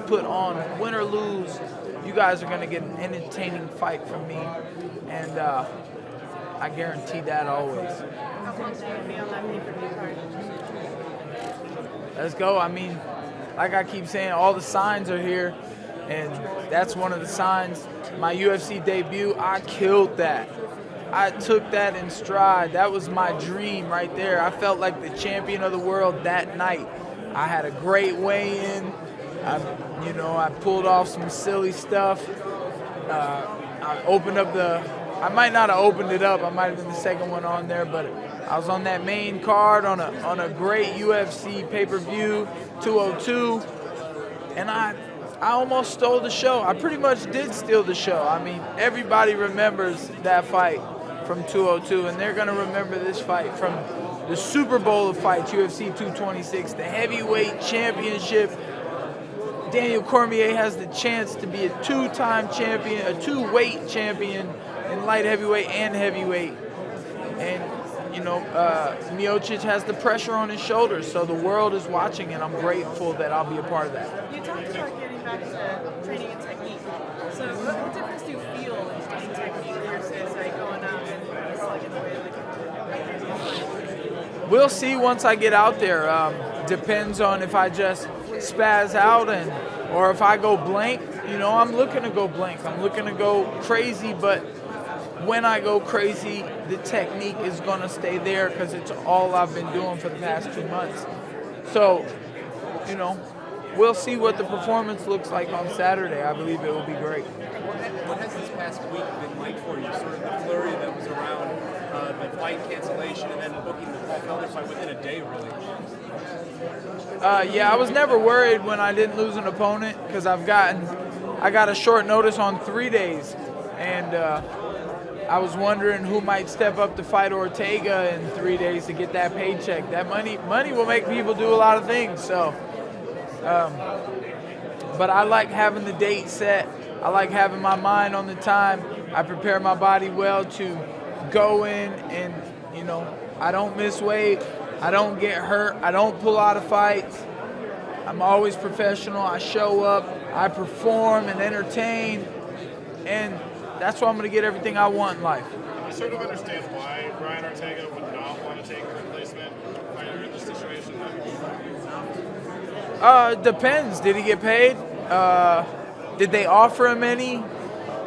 put on. Win or lose, you guys are going to get an entertaining fight from me, and I guarantee that always. How close will you be on that pay-per-view card? Let's go. I mean, like I keep saying, all the signs are here, and that's one of the signs. My UFC debut, I killed that. I took that in stride. That was my dream right there. I felt like the champion of the world that night. I had a great weigh-in. I pulled off some silly stuff. I opened up I might not have opened it up. I might have been the second one on there, but I was on that main card on a great UFC pay-per-view, 202, and I almost stole the show. I pretty much did steal the show. I mean, everybody remembers that fight from 202, and they're going to remember this fight from the Super Bowl of fights, UFC 226, the heavyweight championship. Daniel Cormier has the chance to be a two-time champion, a two-weight champion in light heavyweight and heavyweight. And, Miocic has the pressure on his shoulders, so the world is watching, and I'm grateful that I'll be a part of that. You talked about getting back to training and technique. So what difference do you feel in studying technique versus going out and slugging away like We'll see once I get out there. Depends on if I just spaz out or if I go blank. I'm looking to go blank. I'm looking to go crazy, but when I go crazy, the technique is going to stay there because it's all I've been doing for the past 2 months. So, we'll see what the performance looks like on Saturday. I believe it will be great. What has this past week been like for you? Sort of the flurry that was around the fight cancellation and then booking the Paul Felder fight within a day, really. I was never worried when I didn't lose an opponent because I got a short notice on 3 days, and I was wondering who might step up to fight Ortega in 3 days to get that paycheck. That money will make people do a lot of things. So, but I like having the date set. I like having my mind on the time. I prepare my body well to go in, and I don't miss weight. I don't get hurt. I don't pull out of fights. I'm always professional. I show up. I perform and entertain, and that's why I'm going to get everything I want in life. I sort of understand why Brian Ortega would not want to take a replacement fighter in this situation. Depends. Did he get paid? Did they offer him any?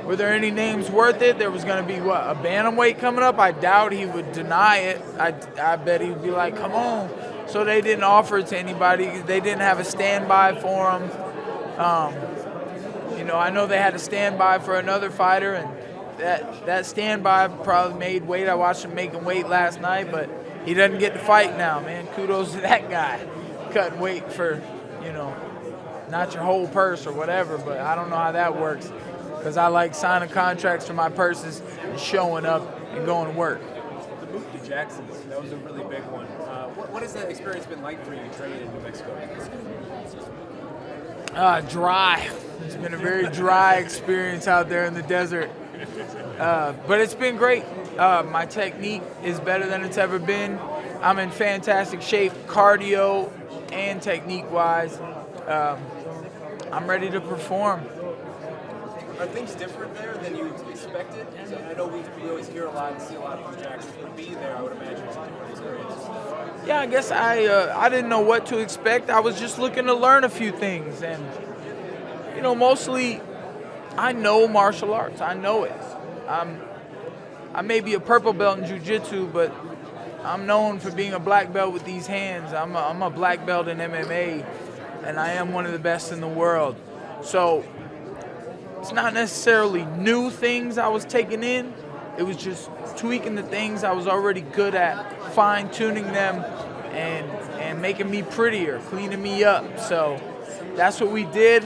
Were there any names worth it? There was going to be, a bantamweight coming up? I doubt he would deny it. I bet he would be like, come on. So they didn't offer it to anybody. They didn't have a standby for him. I know they had a standby for another fighter, and that standby probably made weight. I watched him making weight last night, but he doesn't get to fight now, man. Kudos to that guy. Cutting weight for, not your whole purse or whatever, but I don't know how that works because I like signing contracts for my purses and showing up and going to work. The move to Jackson, that was a really big one. What has that experience been like for you training in New Mexico? Dry. It's been a very dry experience out there in the desert. But it's been great. My technique is better than it's ever been. I'm in fantastic shape, cardio and technique-wise. I'm ready to perform. Are things different there than you expected? I know we always hear a lot and see a lot from Jackson, but being there, I would imagine it's a different experience. Yeah, I guess I didn't know what to expect. I was just looking to learn a few things, and mostly I know martial arts. I know it. I may be a purple belt in jiu-jitsu, but I'm known for being a black belt with these hands. I'm a black belt in MMA, and I am one of the best in the world. So it's not necessarily new things I was taking in. It was just tweaking the things I was already good at, fine-tuning them, and making me prettier, cleaning me up. So that's what we did,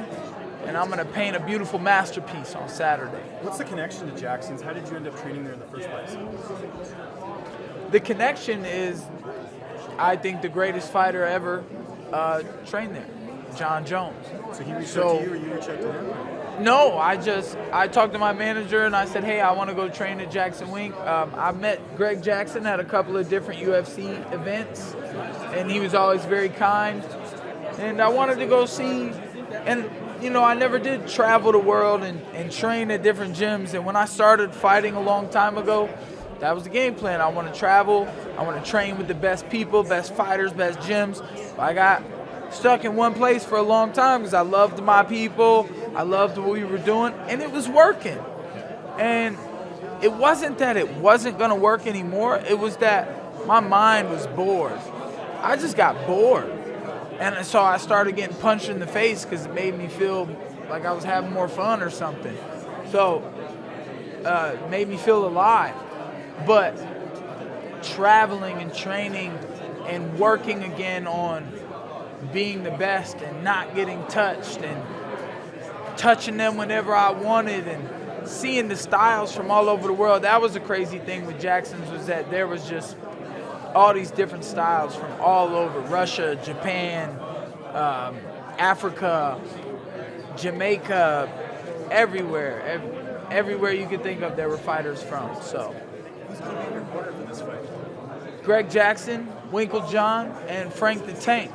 and I'm going to paint a beautiful masterpiece on Saturday. What's the connection to Jackson's? How did you end up training there in the first place? The connection is, I think, the greatest fighter ever trained there, Jon Jones. So he reached out to you, or you reached out to him? No, I talked to my manager and I said, hey, I want to go train at Jackson Wink. I met Greg Jackson at a couple of different UFC events, and he was always very kind. And I wanted to go see, and I never did travel the world and train at different gyms. And when I started fighting a long time ago, that was the game plan. I want to travel. I want to train with the best people, best fighters, best gyms. I got stuck in one place for a long time because I loved my people. I loved what we were doing, and it was working. And it wasn't that it wasn't going to work anymore. It was that my mind was bored. I just got bored. And so I started getting punched in the face because it made me feel like I was having more fun or something. So it made me feel alive. But traveling and training and working again on being the best and not getting touched and touching them whenever I wanted and seeing the styles from all over the world. That was the crazy thing with Jackson's, was that there was just all these different styles from all over. Russia, Japan, Africa, Jamaica, everywhere. Everywhere you could think of, there were fighters from. So, Who's going to be in your corner for this fight? Greg Jackson, Winkle John, and Frank the Tank.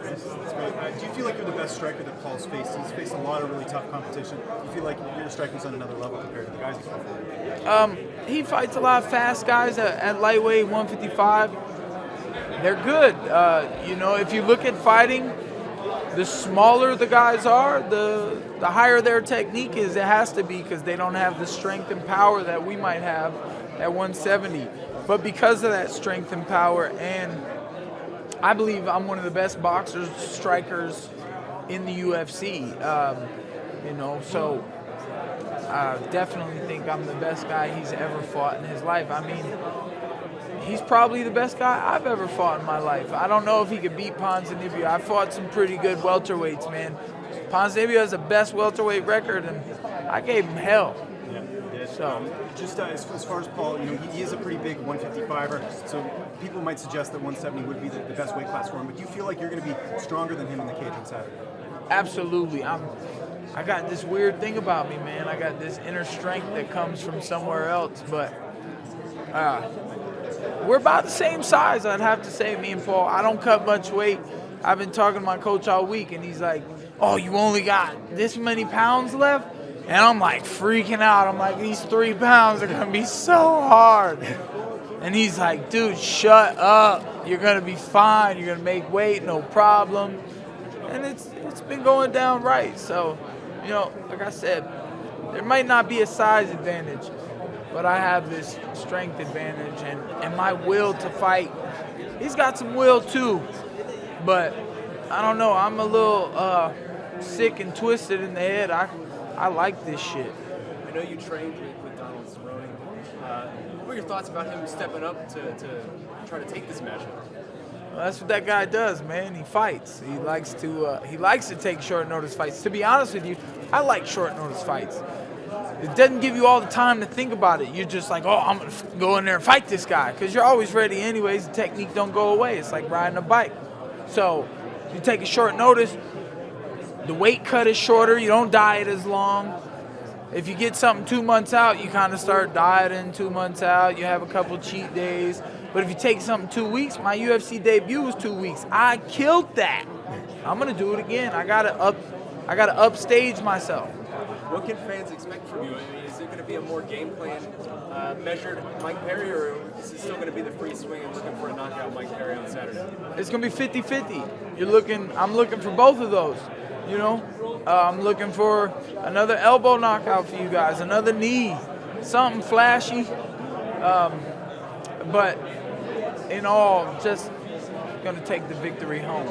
That's great. Do you feel like you're the best striker that Paul's faced? He's faced a lot of really tough competition. Do you feel like your striking's on another level compared to the guys he's fought? He fights a lot of fast guys at lightweight 155. They're good. If you look at fighting, the smaller the guys are, the higher their technique is. It has to be, because they don't have the strength and power that we might have at 170. But because of that strength and power, and I believe I'm one of the best boxers, strikers in the UFC. So I definitely think I'm the best guy he's ever fought in his life. I mean, he's probably the best guy I've ever fought in my life. I don't know if he could beat Ponzinibbio. I fought some pretty good welterweights, man. Ponzinibbio has the best welterweight record, and I gave him hell. So, just as far as Paul, he is a pretty big 155er, so people might suggest that 170 would be the best weight class for him. But do you feel like you're going to be stronger than him in the cage on Saturday? Absolutely. I got this weird thing about me, man. I got this inner strength that comes from somewhere else. But we're about the same size, I'd have to say, me and Paul. I don't cut much weight. I've been talking to my coach all week, and he's like, "Oh, you only got this many pounds left?" And I'm like freaking out. I'm like, these 3 pounds are gonna be so hard. And he's like, "Dude, shut up. You're gonna be fine. You're gonna make weight, no problem." And it's been going down right. So, like I said, there might not be a size advantage, but I have this strength advantage and my will to fight. He's got some will too, but I don't know. I'm a little sick and twisted in the head. I like this shit. I know you trained with Donald Cerrone. What were your thoughts about him stepping up to try to take this matchup? Well, that's what that guy does, man. He fights. He likes to take short notice fights. To be honest with you, I like short notice fights. It doesn't give you all the time to think about it. You're just like, "Oh, I'm gonna go in there and fight this guy," because you're always ready anyways. The technique don't go away. It's like riding a bike. So you take a short notice. The weight cut is shorter. You don't diet as long. If you get something 2 months out, you kind of start dieting 2 months out. You have a couple cheat days. But if you take something 2 weeks, my UFC debut was 2 weeks. I killed that. I'm gonna do it again. I gotta upstage myself. What can fans expect from you? I mean, is it going to be a more game plan measured Mike Perry, or is it still going to be the free swing and looking for a knockout Mike Perry on Saturday? It's gonna be 50-50. I'm looking for both of those. I'm looking for another elbow knockout for you guys, another knee, something flashy. But in all, just gonna take the victory home.